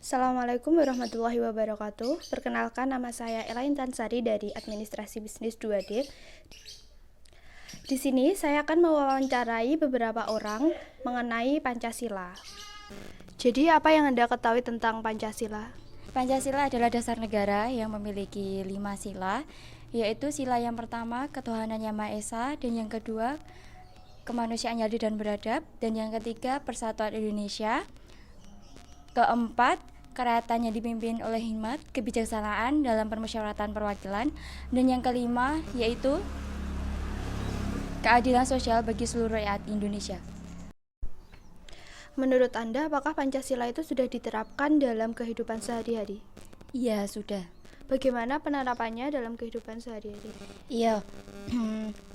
Assalamualaikum warahmatullahi wabarakatuh. Perkenalkan, nama saya Elaine Tansari dari Administrasi Bisnis 2D. Di sini saya akan mewawancarai beberapa orang mengenai Pancasila. Jadi, apa yang Anda ketahui tentang Pancasila? Pancasila adalah dasar negara yang memiliki 5 sila, yaitu sila yang pertama, ketuhanan yang Maha Esa, dan yang kedua, kemanusiaan yang adil dan beradab, dan yang ketiga, persatuan Indonesia. Keempat, kerakyatan yang dipimpin oleh hikmat, kebijaksanaan dalam permusyawaratan perwakilan, dan yang kelima, yaitu keadilan sosial bagi seluruh rakyat Indonesia. Menurut Anda, apakah Pancasila itu sudah diterapkan dalam kehidupan sehari-hari? Iya, sudah. Bagaimana penerapannya dalam kehidupan sehari-hari? Iya,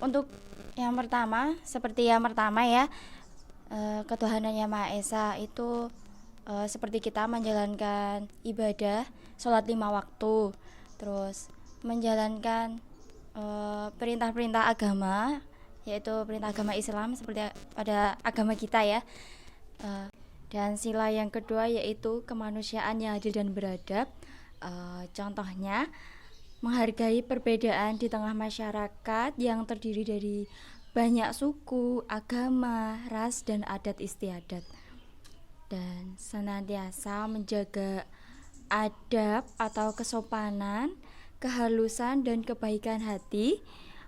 untuk yang pertama, seperti yang pertama ya, ketuhanan yang Maha Esa itu seperti kita menjalankan ibadah, sholat 5 waktu, terus menjalankan perintah-perintah agama, yaitu perintah agama Islam seperti pada agama kita ya. Dan sila yang kedua yaitu kemanusiaan yang adil dan beradab. Contohnya menghargai perbedaan di tengah masyarakat yang terdiri dari banyak suku, agama, ras, dan adat istiadat, dan senantiasa menjaga adab atau kesopanan, kehalusan, dan kebaikan hati,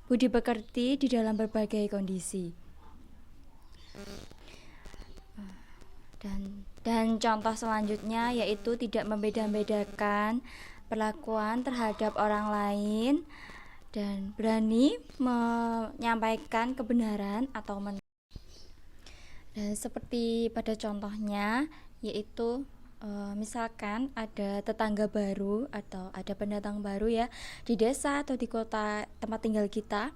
budi pekerti di dalam berbagai kondisi. Dan contoh selanjutnya yaitu tidak membeda-bedakan perlakuan terhadap orang lain dan berani menyampaikan kebenaran atau dan seperti pada contohnya yaitu misalkan ada tetangga baru atau ada pendatang baru ya di desa atau di kota tempat tinggal kita,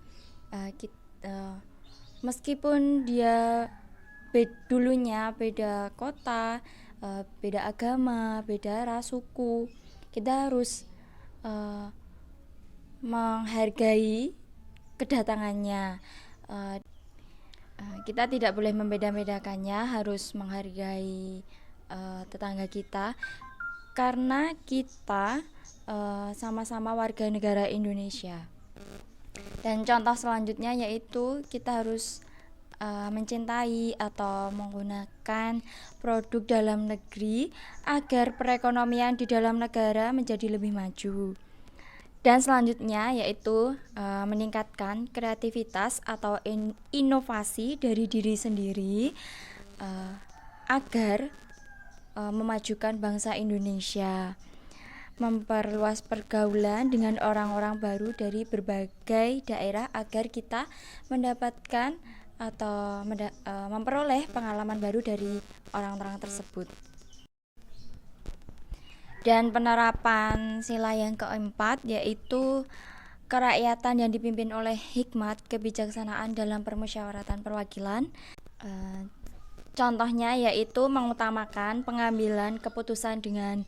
meskipun dia dulunya beda kota, beda agama, beda ras, suku, kita harus menghargai kedatangannya. Kita tidak boleh membeda-bedakannya, harus menghargai tetangga kita karena kita sama-sama warga negara Indonesia. Dan contoh selanjutnya yaitu kita harus mencintai atau menggunakan produk dalam negeri agar perekonomian di dalam negara menjadi lebih maju. Dan selanjutnya yaitu meningkatkan kreativitas atau inovasi dari diri sendiri agar memajukan bangsa Indonesia, memperluas pergaulan dengan orang-orang baru dari berbagai daerah agar kita mendapatkan atau memperoleh pengalaman baru dari orang-orang tersebut. Dan penerapan sila yang keempat yaitu kerakyatan yang dipimpin oleh hikmat, kebijaksanaan dalam permusyawaratan perwakilan. Contohnya yaitu mengutamakan pengambilan keputusan dengan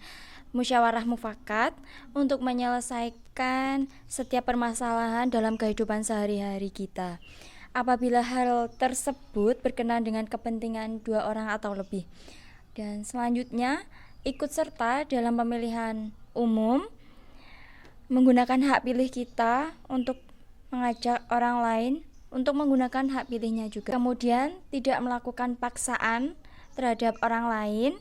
musyawarah mufakat untuk menyelesaikan setiap permasalahan dalam kehidupan sehari-hari kita. Apabila hal tersebut berkenaan dengan kepentingan dua orang atau lebih. Dan selanjutnya ikut serta dalam pemilihan umum, menggunakan hak pilih kita untuk mengajak orang lain untuk menggunakan hak pilihnya juga. Kemudian tidak melakukan paksaan terhadap orang lain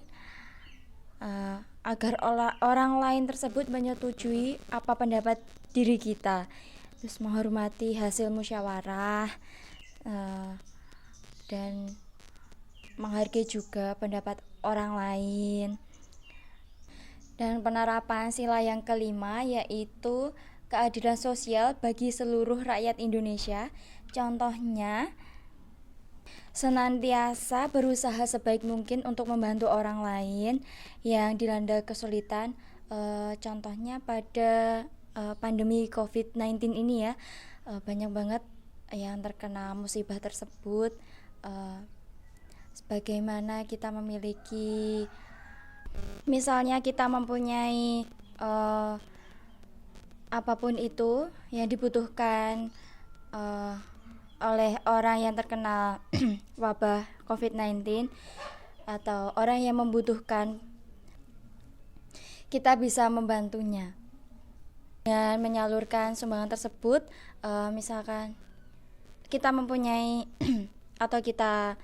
agar orang lain tersebut menyetujui apa pendapat diri kita. Terus menghormati hasil musyawarah dan menghargai juga pendapat orang lain. Dan penerapan sila yang kelima yaitu keadilan sosial bagi seluruh rakyat Indonesia. Contohnya senantiasa berusaha sebaik mungkin untuk membantu orang lain yang dilanda kesulitan. Contohnya pada pandemi COVID-19 ini ya, banyak banget yang terkena musibah tersebut. Sebagaimana kita memiliki, misalnya kita mempunyai apapun itu yang dibutuhkan oleh orang yang terkena wabah COVID-19 atau orang yang membutuhkan kita bisa membantunya dan menyalurkan sumbangan tersebut. Misalkan kita mempunyai atau kita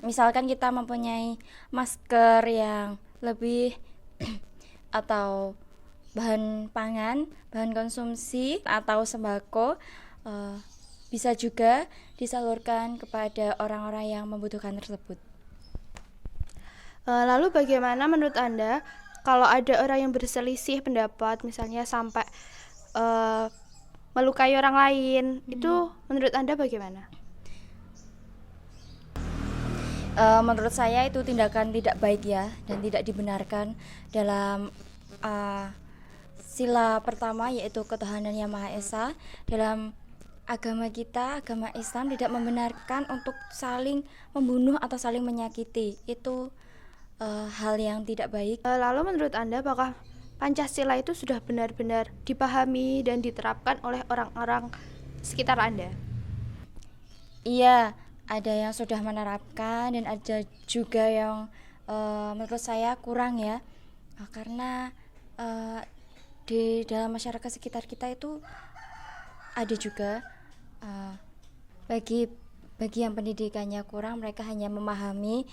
misalkan kita mempunyai masker yang lebih atau bahan pangan, bahan konsumsi atau sembako, bisa juga disalurkan kepada orang-orang yang membutuhkan tersebut. Lalu bagaimana menurut Anda kalau ada orang yang berselisih pendapat, misalnya sampai melukai orang lain, itu menurut Anda bagaimana? Menurut saya itu tindakan tidak baik ya, dan tidak dibenarkan dalam sila pertama, yaitu ketuhanan Yang Maha Esa. Dalam agama kita, agama Islam, tidak membenarkan untuk saling membunuh atau saling menyakiti. Itu hal yang tidak baik. Lalu menurut Anda apakah Pancasila itu sudah benar-benar dipahami dan diterapkan oleh orang-orang sekitar Anda? Iya, ada yang sudah menerapkan dan ada juga yang menurut saya kurang ya, karena di dalam masyarakat sekitar kita itu ada juga bagi yang pendidikannya kurang, mereka hanya memahami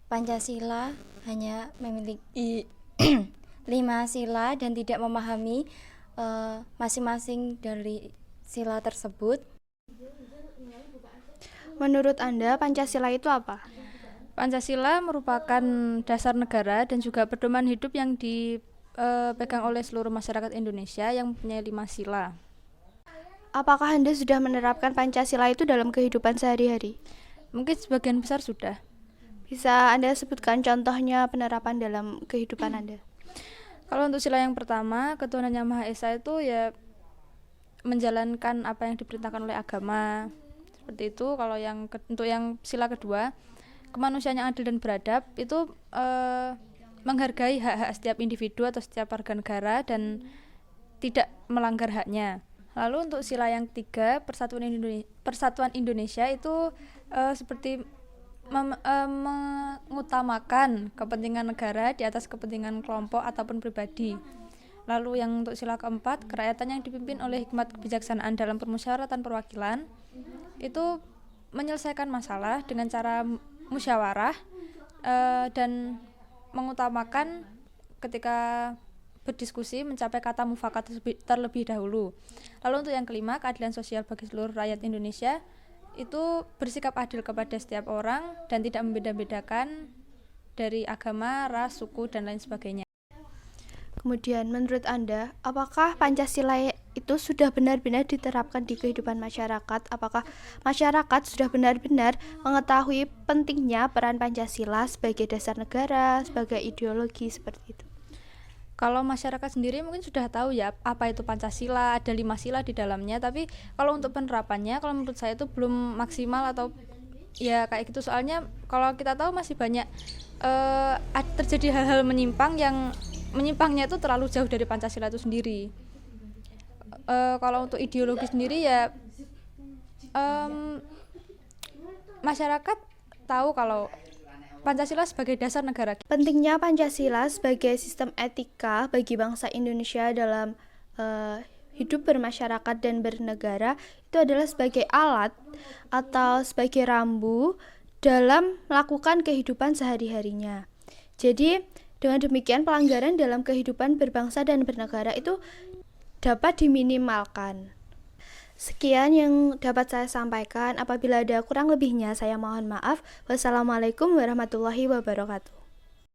Pancasila hanya memiliki 5 sila dan tidak memahami masing-masing dari sila tersebut. Menurut Anda Pancasila itu apa? Pancasila merupakan dasar negara dan juga pedoman hidup yang dipegang oleh seluruh masyarakat Indonesia yang mempunyai 5 sila. Apakah Anda sudah menerapkan Pancasila itu dalam kehidupan sehari-hari? Mungkin sebagian besar sudah. Bisa Anda sebutkan contohnya penerapan dalam kehidupan Anda? Kalau untuk sila yang pertama, ketuhanan Yang Maha Esa itu ya menjalankan apa yang diperintahkan oleh agama. Seperti itu. Kalau untuk yang sila kedua, kemanusiaan yang adil dan beradab, itu menghargai hak-hak setiap individu atau setiap warga negara dan tidak melanggar haknya. Lalu untuk sila yang ketiga, persatuan Indonesia itu seperti mengutamakan kepentingan negara di atas kepentingan kelompok ataupun pribadi. Lalu yang untuk sila keempat, kerakyatan yang dipimpin oleh hikmat kebijaksanaan dalam permusyawaratan perwakilan, itu menyelesaikan masalah dengan cara musyawarah dan mengutamakan ketika berdiskusi mencapai kata mufakat terlebih dahulu. Lalu untuk yang kelima, keadilan sosial bagi seluruh rakyat Indonesia, itu bersikap adil kepada setiap orang dan tidak membeda-bedakan dari agama, ras, suku, dan lain sebagainya. Kemudian menurut Anda, apakah Pancasila itu sudah benar-benar diterapkan di kehidupan masyarakat? Apakah masyarakat sudah benar-benar mengetahui pentingnya peran Pancasila sebagai dasar negara, sebagai ideologi seperti itu? Kalau masyarakat sendiri mungkin sudah tahu ya apa itu Pancasila, ada 5 sila di dalamnya, tapi kalau untuk penerapannya, kalau menurut saya itu belum maksimal atau ya kayak gitu. Soalnya kalau kita tahu masih banyak terjadi hal-hal menyimpang yang menyimpangnya itu terlalu jauh dari Pancasila itu sendiri. Kalau untuk ideologi sendiri ya masyarakat tahu kalau Pancasila sebagai dasar negara. Pentingnya Pancasila sebagai sistem etika bagi bangsa Indonesia dalam hidup bermasyarakat dan bernegara itu adalah sebagai alat atau sebagai rambu dalam melakukan kehidupan sehari-harinya. Jadi dengan demikian pelanggaran dalam kehidupan berbangsa dan bernegara itu dapat diminimalkan. Sekian yang dapat saya sampaikan. Apabila ada kurang lebihnya, saya mohon maaf. Wassalamualaikum warahmatullahi wabarakatuh.